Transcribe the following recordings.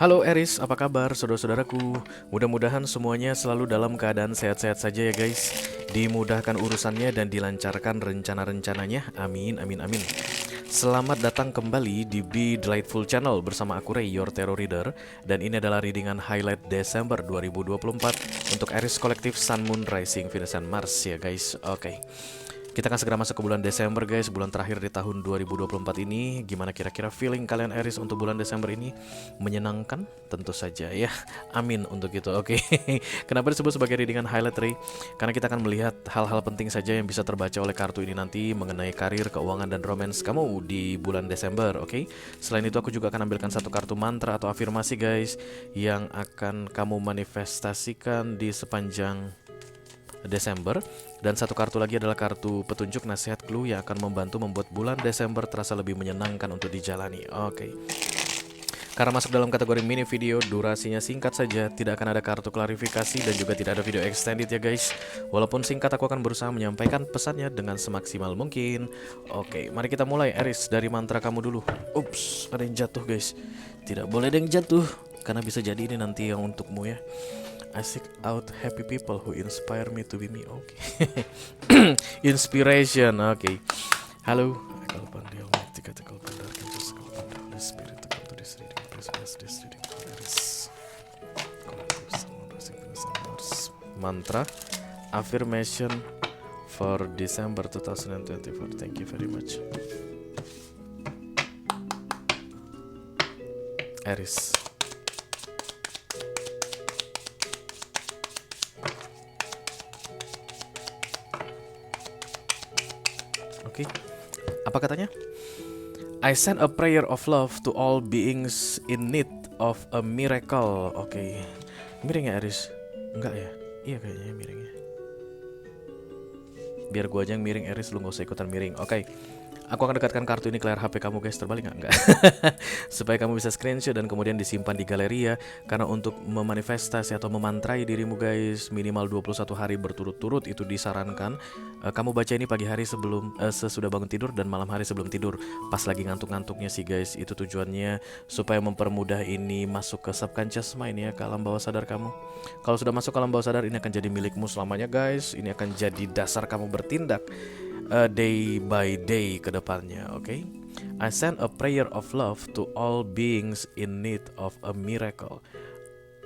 Halo Eris, apa kabar saudara-saudaraku? Mudah-mudahan semuanya selalu dalam keadaan sehat-sehat saja ya guys. Dimudahkan urusannya dan dilancarkan rencana-rencananya. Amin, amin, amin. Selamat datang kembali di Be Delightful Channel bersama aku Ray, your Tarot Reader. Dan ini adalah readingan highlight Desember 2024 untuk Aries Collective Sun, Moon, Rising, Venus, and Mars ya guys. Oke. Kita akan segera masuk ke bulan Desember guys, bulan terakhir di tahun 2024 ini. Gimana kira-kira feeling kalian Aries untuk bulan Desember ini? Menyenangkan? Tentu saja ya. Amin untuk itu. Oke. Kenapa disebut sebagai readingan highlight Ray? Karena kita akan melihat hal-hal penting saja yang bisa terbaca oleh kartu ini nanti mengenai karir, keuangan, dan romance kamu di bulan Desember. Oke. Selain itu aku juga akan ambilkan satu kartu mantra atau afirmasi guys yang akan kamu manifestasikan di sepanjang Desember. Dan satu kartu lagi adalah kartu petunjuk nasihat clue yang akan membantu membuat bulan Desember terasa lebih menyenangkan untuk dijalani. Oke. Karena masuk dalam kategori mini video, durasinya singkat saja, tidak akan ada kartu klarifikasi dan juga tidak ada video extended ya guys. Walaupun singkat, aku akan berusaha menyampaikan pesannya dengan semaksimal mungkin. Oke, mari kita mulai Aries dari mantra kamu dulu. Ups, ada yang jatuh guys. Tidak boleh ada yang jatuh, karena bisa jadi ini nanti yang untukmu ya. I seek out happy people who inspire me to be me. Oke. Inspiration. Oke. Halo. I call upon the Almighty God, I call upon the Archangels, I call upon the Holy Spirit to come to this reading. Please bless this reading for Aries. Mantra affirmation for December 2024. Thank you very much. Aries. Oke. Apa katanya? I send a prayer of love to all beings in need of a miracle. Oke. Miring ya Aris? Enggak ya? Iya kayaknya miringnya. Biar gua aja yang miring Aris, lu gak usah ikutan miring. Oke. Aku akan dekatkan kartu ini ke layar HP kamu guys. Terbalik gak? Enggak. Supaya kamu bisa screenshot dan kemudian disimpan di galeri ya. Karena untuk memanifestasi atau memantrai dirimu guys, minimal 21 hari berturut-turut itu disarankan. Kamu baca ini pagi hari sebelum sesudah bangun tidur dan malam hari sebelum tidur. Pas lagi ngantuk-ngantuknya sih guys. Itu tujuannya supaya mempermudah ini masuk ke subconscious mind ya, ke alam bawah sadar kamu. Kalau sudah masuk ke alam bawah sadar, ini akan jadi milikmu selamanya guys. Ini akan jadi dasar kamu bertindak day by day ke depannya, oke? I send a prayer of love to all beings in need of a miracle.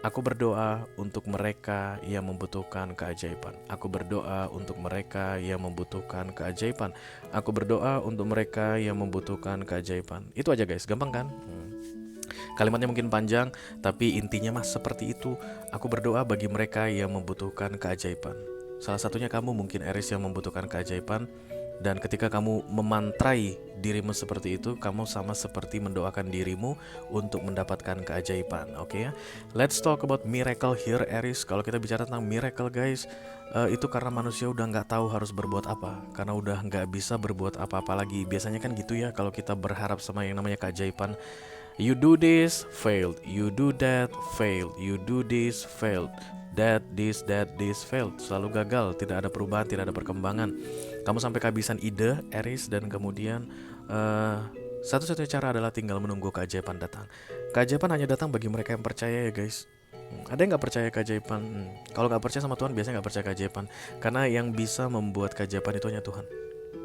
Aku berdoa untuk mereka yang membutuhkan keajaiban. Aku berdoa untuk mereka yang membutuhkan keajaiban. Aku berdoa untuk mereka yang membutuhkan keajaiban. Itu aja guys, gampang kan? Kalimatnya mungkin panjang, tapi intinya mas seperti itu. Aku berdoa bagi mereka yang membutuhkan keajaiban. Salah satunya kamu mungkin Aries yang membutuhkan keajaiban. Dan ketika kamu memantrai dirimu seperti itu, kamu sama seperti mendoakan dirimu untuk mendapatkan keajaiban. Oke ya. Let's talk about miracle here Aries. Kalau kita bicara tentang miracle guys, itu karena manusia udah gak tahu harus berbuat apa. Karena udah gak bisa berbuat apa-apa lagi. Biasanya kan gitu ya kalau kita berharap sama yang namanya keajaiban. You do this, failed. You do that, failed. You do this, failed. That, this, failed. Selalu gagal, tidak ada perubahan, tidak ada perkembangan. Kamu sampai kehabisan ide, Aries, dan kemudian satu-satunya cara adalah tinggal menunggu keajaiban datang. Keajaiban hanya datang bagi mereka yang percaya ya guys. Ada yang gak percaya keajaiban? Kalau gak percaya sama Tuhan, biasanya gak percaya keajaiban. Karena yang bisa membuat keajaiban itu hanya Tuhan.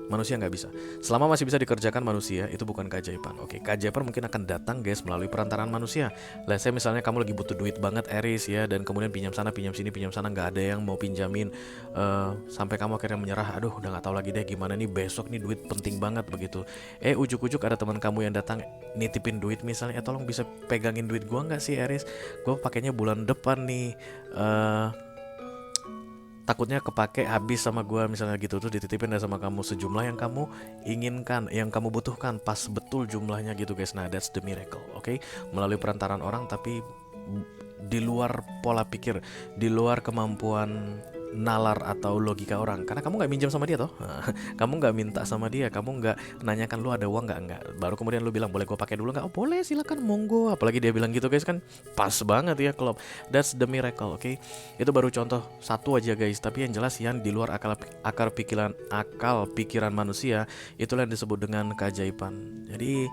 Manusia nggak bisa. Selama masih bisa dikerjakan manusia, itu bukan keajaiban. Oke, keajaiban mungkin akan datang guys melalui perantaraan manusia. Let's say misalnya kamu lagi butuh duit banget Aries ya, dan kemudian pinjam sana, pinjam sini, pinjam sana, nggak ada yang mau pinjamin, sampai kamu akhirnya menyerah. Aduh, udah nggak tahu lagi deh gimana nih, besok nih duit penting banget begitu. Ujuk-ujuk ada teman kamu yang datang nitipin duit misalnya, tolong bisa pegangin duit gua nggak sih Aries? Gua pakainya bulan depan nih. Takutnya kepake habis sama gue misalnya gitu, tuh dititipin sama kamu sejumlah yang kamu inginkan, yang kamu butuhkan, pas betul jumlahnya gitu guys. Nah that's the miracle, oke? Melalui perantaran orang tapi di luar pola pikir, di luar kemampuan nalar atau logika orang. Karena kamu gak minjam sama dia toh. Kamu gak minta sama dia, kamu gak nanyakan lu ada uang gak, enggak. Baru kemudian lu bilang boleh gue pakai dulu gak? Oh boleh, silakan, monggo. Apalagi dia bilang gitu guys, kan pas banget ya klop. That's the miracle, oke? Itu baru contoh satu aja guys. Tapi yang jelas yang di luar akal pikiran manusia, itulah yang disebut dengan keajaiban. Jadi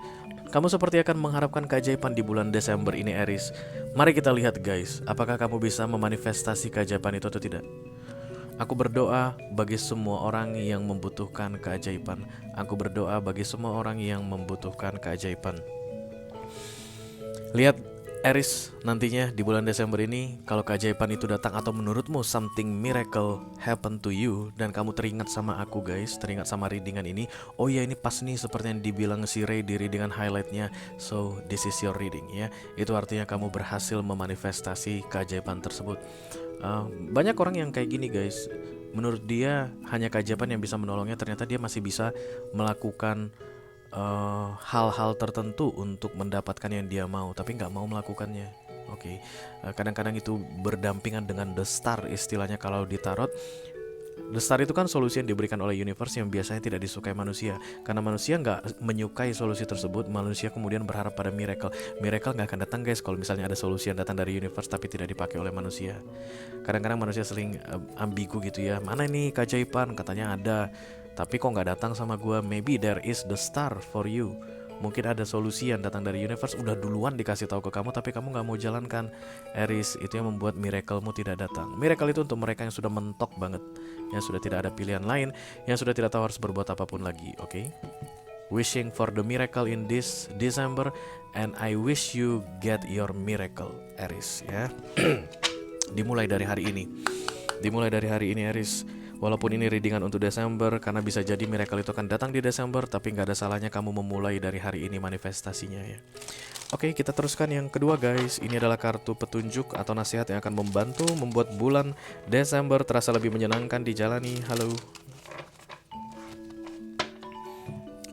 Kamu seperti akan mengharapkan keajaiban di bulan Desember ini, Aries. Mari kita lihat guys, apakah kamu bisa memanifestasi keajaiban itu atau tidak. Aku berdoa bagi semua orang yang membutuhkan keajaiban. Aku berdoa bagi semua orang yang membutuhkan keajaiban. Lihat Aries, nantinya di bulan Desember ini, kalau keajaiban itu datang atau menurutmu something miracle happen to you, dan kamu teringat sama aku guys, teringat sama readingan ini. Oh ya, ini pas nih seperti yang dibilang si Ray di readingan highlightnya. So this is your reading ya. Itu artinya kamu berhasil memanifestasi keajaiban tersebut. Banyak orang yang kayak gini guys, menurut dia hanya keajaiban yang bisa menolongnya, ternyata dia masih bisa melakukan hal-hal tertentu untuk mendapatkan yang dia mau, tapi nggak mau melakukannya. Oke. Kadang-kadang itu berdampingan dengan the star, istilahnya kalau di tarot. The star itu kan solusi yang diberikan oleh universe yang biasanya tidak disukai manusia. Karena manusia nggak menyukai solusi tersebut, manusia kemudian berharap pada miracle. Miracle nggak akan datang guys kalau misalnya ada solusi yang datang dari universe tapi tidak dipakai oleh manusia. Kadang-kadang manusia seling ambigu gitu ya. Mana ini keajaiban, katanya ada, tapi kok nggak datang sama gua. Maybe there is the star for you. Mungkin ada solusi yang datang dari universe, udah duluan dikasih tahu ke kamu, tapi kamu nggak mau jalankan. Aries, itu yang membuat miracle-mu tidak datang. Miracle itu untuk mereka yang sudah mentok banget, yang sudah tidak ada pilihan lain, yang sudah tidak tahu harus berbuat apapun lagi. Oke? Wishing for the miracle in this December, and I wish you get your miracle, Aries ya. Dimulai dari hari ini. Dimulai dari hari ini Aries. Walaupun ini readingan untuk Desember, karena bisa jadi miracle itu akan datang di Desember, tapi nggak ada salahnya kamu memulai dari hari ini manifestasinya ya. Oke, kita teruskan yang kedua guys. Ini adalah kartu petunjuk atau nasihat yang akan membantu membuat bulan Desember terasa lebih menyenangkan dijalani. Halo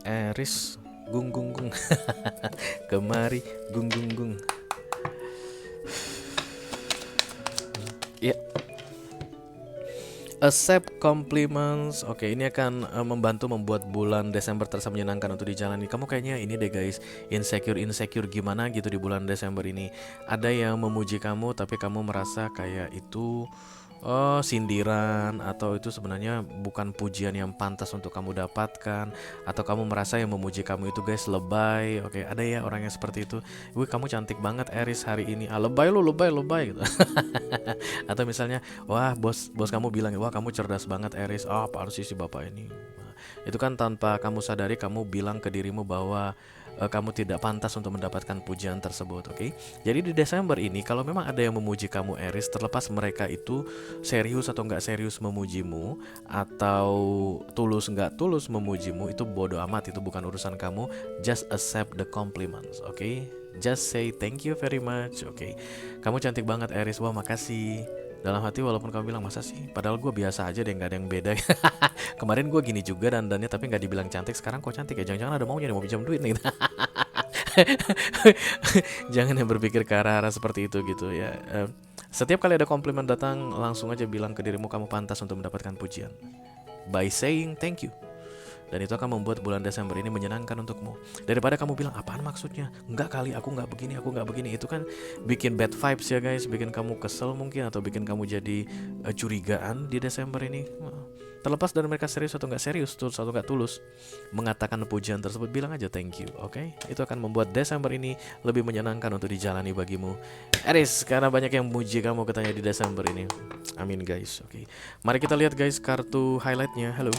Aries, gung gung gung. Kemari gung gung gung. Ya. Accept compliments. Oke, ini akan membantu membuat bulan Desember terasa menyenangkan untuk dijalani. Kamu kayaknya ini deh guys, insecure gimana gitu di bulan Desember ini. Ada yang memuji kamu tapi kamu merasa kayak itu sindiran, atau itu sebenarnya bukan pujian yang pantas untuk kamu dapatkan, atau kamu merasa yang memuji kamu itu guys lebay. Oke, ada ya orang yang seperti itu. Wih, kamu cantik banget Aries hari ini. Lebay lu, lebay gitu. Atau misalnya, wah bos kamu bilang, wah kamu cerdas banget Aries. Apaan sih si bapak ini. Nah, itu kan tanpa kamu sadari kamu bilang ke dirimu bahwa kamu tidak pantas untuk mendapatkan pujian tersebut. Oke? Jadi di Desember ini kalau memang ada yang memuji kamu Aries, terlepas mereka itu serius atau nggak serius memujimu, atau tulus nggak tulus memujimu, itu bodo amat, itu bukan urusan kamu. Just accept the compliments. Oke? Just say thank you very much. Oke? Kamu cantik banget Aries. Wah, makasih. Dalam hati walaupun kamu bilang, masa sih, padahal gue biasa aja deh, gak ada yang beda. Kemarin gue gini juga dandannya tapi gak dibilang cantik, sekarang kok cantik ya. Jangan-jangan ada maunya nih, mau pinjam duit nih. Jangan yang berpikir ke arah-arah seperti itu gitu ya. Setiap kali ada komplimen datang, langsung aja bilang ke dirimu kamu pantas untuk mendapatkan pujian by saying thank you. Dan itu akan membuat bulan Desember ini menyenangkan untukmu. Daripada kamu bilang, apaan maksudnya? Enggak kali, aku nggak begini. Itu kan bikin bad vibes ya guys. Bikin kamu kesel mungkin, atau bikin kamu jadi curigaan di Desember ini. Terlepas dari mereka serius atau nggak serius, tulus atau nggak tulus, mengatakan pujian tersebut, bilang aja thank you. Oke? Itu akan membuat Desember ini lebih menyenangkan untuk dijalani bagimu Aries, karena banyak yang muji kamu katanya di Desember ini. Amin guys. Oke. Mari kita lihat guys kartu highlightnya. Halo.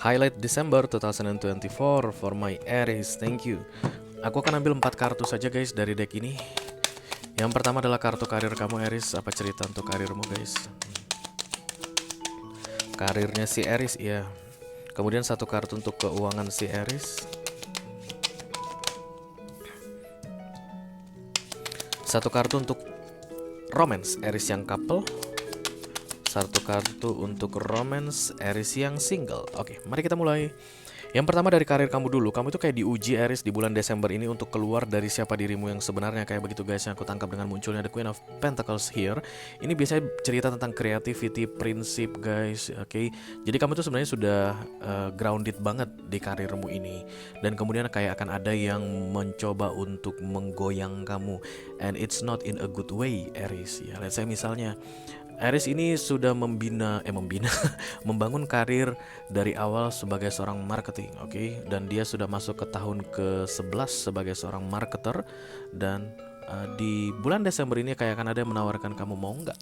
Highlight December 2024 for my Aries. Thank you. Aku akan ambil 4 kartu saja guys dari deck ini. Yang pertama adalah kartu karir kamu Aries. Apa cerita untuk karirmu guys? Karirnya si Aries ya. Kemudian 1 kartu untuk keuangan si Aries. 1 kartu untuk romance Aries yang couple. 1 kartu untuk romance Aries yang single. Oke, mari kita mulai. Yang pertama dari karir kamu dulu. Kamu itu kayak diuji Aries di bulan Desember ini untuk keluar dari siapa dirimu yang sebenarnya, kayak begitu guys yang aku tangkap dengan munculnya The Queen of Pentacles here. Ini biasanya cerita tentang creativity, prinsip guys, oke. Jadi kamu tuh sebenarnya sudah grounded banget di karirmu ini. Dan kemudian kayak akan ada yang mencoba untuk menggoyang kamu, and it's not in a good way Aries ya. Let's say misalnya Aries ini sudah membina membangun karir dari awal sebagai seorang marketing, oke? Dan dia sudah masuk ke tahun ke-11 sebagai seorang marketer. Dan di bulan Desember ini kayak akan ada yang menawarkan kamu, mau nggak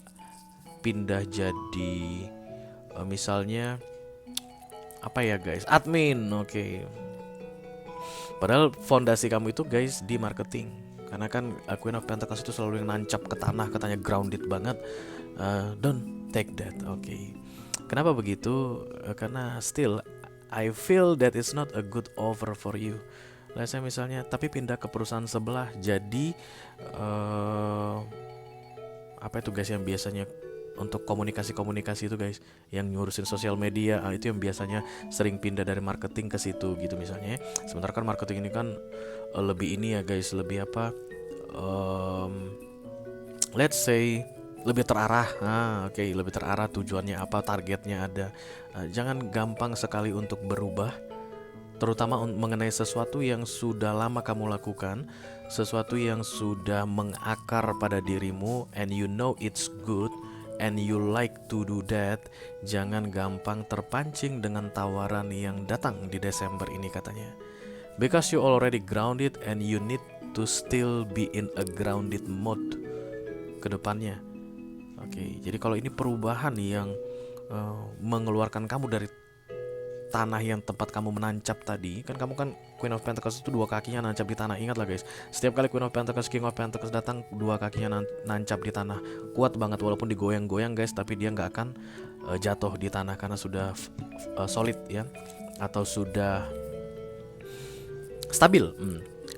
pindah jadi misalnya apa ya guys, admin, oke. Padahal fondasi kamu itu guys di marketing. Karena kan Queen of Pentacles itu selalu yang nancap ke tanah, katanya grounded banget. Don't take that, oke. Kenapa begitu? Karena still I feel that it's not a good offer for you. Lah saya misalnya, tapi pindah ke perusahaan sebelah jadi apa itu guys yang biasanya untuk komunikasi itu guys, yang ngurusin sosial media, itu yang biasanya sering pindah dari marketing ke situ gitu misalnya. Sementara kan marketing ini kan lebih ini ya guys, lebih apa? Let's say lebih terarah. Oke, lebih terarah, tujuannya apa, targetnya ada. Jangan gampang sekali untuk berubah, terutama mengenai sesuatu yang sudah lama kamu lakukan, sesuatu yang sudah mengakar pada dirimu, and you know it's good, and you like to do that. Jangan gampang terpancing dengan tawaran yang datang di Desember ini katanya. Because you already grounded and you need to still be in a grounded mode ke depannya. Oke, jadi kalau ini perubahan yang mengeluarkan kamu dari tanah yang tempat kamu menancap tadi, kan kamu kan Queen of Pentacles itu dua kakinya nancap di tanah. Ingat lah guys, setiap kali Queen of Pentacles, King of Pentacles datang, dua kakinya nancap di tanah. Kuat banget walaupun digoyang-goyang guys, tapi dia nggak akan jatuh di tanah karena sudah solid ya, atau sudah stabil.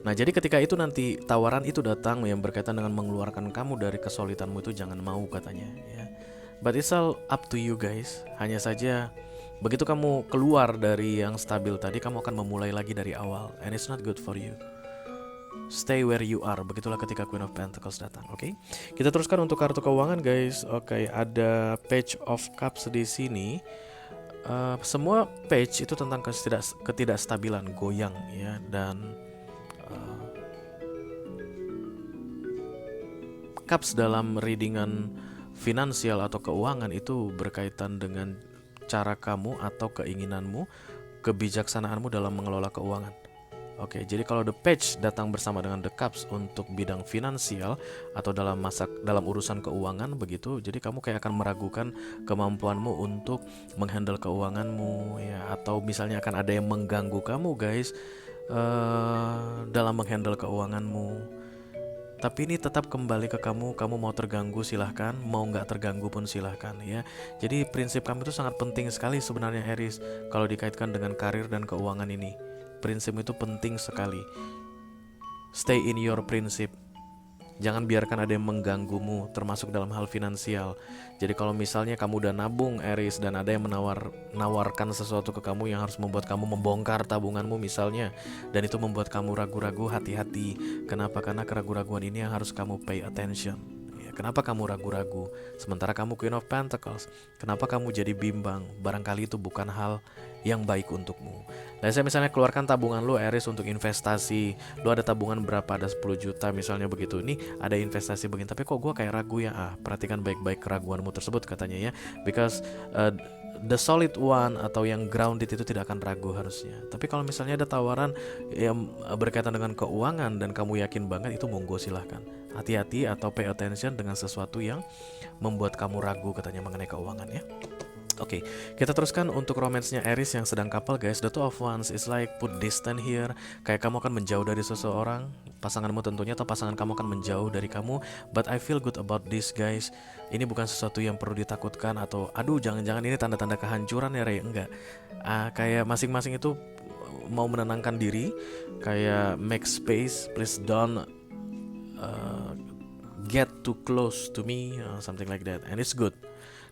Nah jadi ketika itu nanti tawaran itu datang yang berkaitan dengan mengeluarkan kamu dari kesulitanmu, itu jangan mau katanya ya. But it's all up to you guys. Hanya saja begitu kamu keluar dari yang stabil tadi, kamu akan memulai lagi dari awal, and it's not good for you. Stay where you are. Begitulah ketika Queen of Pentacles datang. Oke, kita teruskan untuk kartu keuangan guys. Oke, ada Page of Cups di sini. Semua page itu tentang ketidakstabilan, goyang ya, dan Cups dalam readingan finansial atau keuangan itu berkaitan dengan cara kamu atau keinginanmu, kebijaksanaanmu dalam mengelola keuangan. Oke, jadi kalau The Page datang bersama dengan The Cups untuk bidang finansial atau dalam urusan keuangan begitu, jadi kamu kayak akan meragukan kemampuanmu untuk menghandle keuanganmu ya, atau misalnya akan ada yang mengganggu kamu guys dalam menghandle keuanganmu. Tapi ini tetap kembali ke kamu mau terganggu silahkan, mau nggak terganggu pun silahkan ya. Jadi prinsip kamu itu sangat penting sekali sebenarnya Aries, kalau dikaitkan dengan karir dan keuangan ini. Prinsip itu penting sekali. Stay in your prinsip. Jangan biarkan ada yang mengganggumu, termasuk dalam hal finansial. Jadi kalau misalnya kamu udah nabung Aries, dan ada yang menawarkan sesuatu ke kamu yang harus membuat kamu membongkar tabunganmu misalnya, dan itu membuat kamu ragu-ragu, hati-hati. Kenapa? Karena keraguan-raguan ini yang harus kamu pay attention. Kenapa kamu ragu-ragu? Sementara kamu Queen of Pentacles. Kenapa kamu jadi bimbang? Barangkali itu bukan hal yang baik untukmu. Nah, saya misalnya keluarkan tabungan lu Aries untuk investasi. Lu ada tabungan berapa? Ada 10 juta misalnya begitu. Ini ada investasi begini, tapi kok gue kayak ragu ya? Perhatikan baik-baik keraguanmu tersebut katanya ya. Because the solid one atau yang grounded itu tidak akan ragu harusnya. Tapi kalau misalnya ada tawaran yang berkaitan dengan keuangan dan kamu yakin banget, itu monggo silahkan. Hati-hati atau pay attention dengan sesuatu yang membuat kamu ragu katanya mengenai keuangan ya. Oke, kita teruskan untuk romansnya Aries yang sedang couple guys. The Two of Wands is like put distance here. Kayak kamu akan menjauh dari seseorang, pasanganmu tentunya, atau pasangan kamu akan menjauh dari kamu. But I feel good about this guys. Ini bukan sesuatu yang perlu ditakutkan atau aduh jangan-jangan ini tanda-tanda kehancuran ya Ray. Enggak. Kayak masing-masing itu mau menenangkan diri. Kayak make space, please don't get too close to me, something like that, and it's good.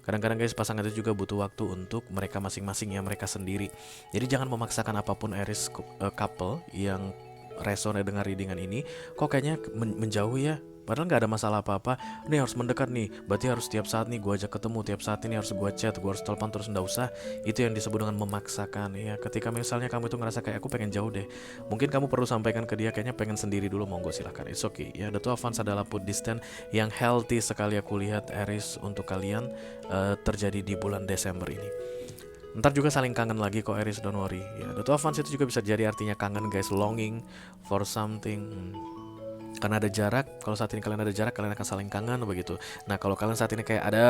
Kadang-kadang guys pasangan itu juga butuh waktu untuk mereka masing-masing ya, mereka sendiri. Jadi jangan memaksakan apapun Aries couple yang resonate dengan readingan ini. Kok kayaknya menjauh ya? Padahal nggak ada masalah apa-apa. Nih harus mendekat nih, berarti harus tiap saat nih gue ajak ketemu, tiap saat ini harus gue chat, gue harus telepon terus, nggak usah. Itu yang disebut dengan memaksakan ya. Ketika misalnya kamu itu ngerasa kayak aku pengen jauh deh, mungkin kamu perlu sampaikan ke dia kayaknya pengen sendiri dulu, monggo silahkan, it's okay ya. The Two of Wands adalah put distance yang healthy sekali aku lihat Aries untuk kalian terjadi di bulan Desember ini. Ntar juga saling kangen lagi kok Aries, don't worry ya. The Two of Wands itu juga bisa jadi artinya kangen guys, longing for something. Karena ada jarak, kalau saat ini kalian ada jarak, kalian akan saling kangen begitu. Nah kalau kalian saat ini kayak ada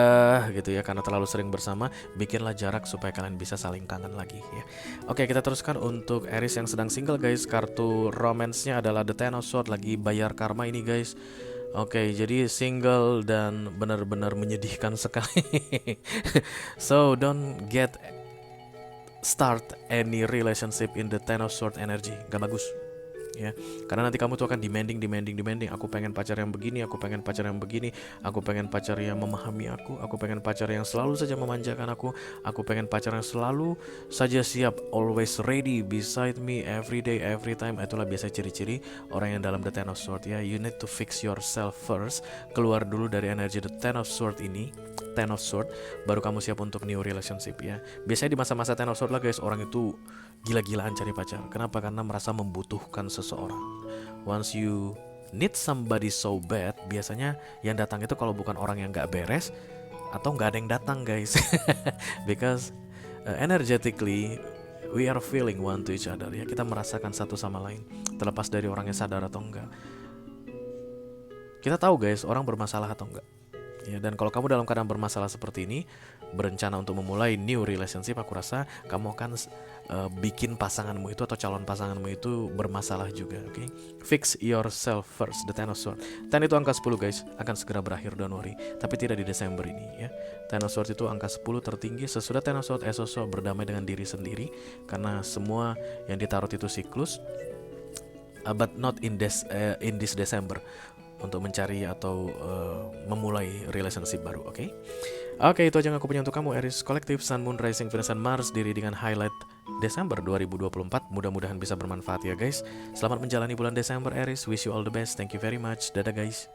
gitu ya, karena terlalu sering bersama, bikinlah jarak supaya kalian bisa saling kangen lagi ya. Oke, kita teruskan untuk Aries yang sedang single guys. Kartu romance-nya adalah The Ten of Swords, lagi bayar karma ini guys. Oke, jadi single dan benar-benar menyedihkan sekali. So don't get start any relationship in the Ten of Swords energy, gak bagus ya, karena nanti kamu tuh akan demanding. Aku pengen pacar yang begini, aku pengen pacar yang begini, aku pengen pacar yang memahami aku pengen pacar yang selalu saja memanjakan aku pengen pacar yang selalu saja siap, always ready beside me every day, every time. Itulah biasa ciri-ciri orang yang dalam the Ten of Swords ya. You need to fix yourself first, keluar dulu dari energi the Ten of Swords ini, Ten of Swords, baru kamu siap untuk new relationship ya. Biasanya di masa-masa Ten of Swords lah guys, orang itu gila-gilaan cari pacar. Kenapa? Karena merasa membutuhkan seseorang. Once you need somebody so bad, biasanya yang datang itu kalau bukan orang yang gak beres, atau gak ada yang datang guys. Because energetically we are feeling one to each other ya. Kita merasakan satu sama lain, terlepas dari orangnya sadar atau enggak. Kita tahu guys, orang bermasalah atau enggak ya. Dan kalau kamu dalam keadaan bermasalah seperti ini, berencana untuk memulai new relationship, aku rasa kamu akan bikin pasanganmu itu atau calon pasanganmu itu bermasalah juga. Oke, fix yourself first. The Ten of Swords, Ten itu angka 10 guys, akan segera berakhir, don't worry. Tapi tidak di Desember ini ya. Ten of Swords itu angka 10 tertinggi. Sesudah Ten of Swords, Ace of Swords, berdamai dengan diri sendiri, karena semua yang ditarot itu siklus. But not in this December, untuk mencari atau memulai relationship baru. Oke, itu aja yang aku punya untuk kamu Aries Kolektif, Sun, Moon, Rising, Venus, dan Mars, diri dengan highlight Desember 2024. Mudah-mudahan bisa bermanfaat ya guys. Selamat menjalani bulan Desember Aries. Wish you all the best. Thank you very much. Dadah guys.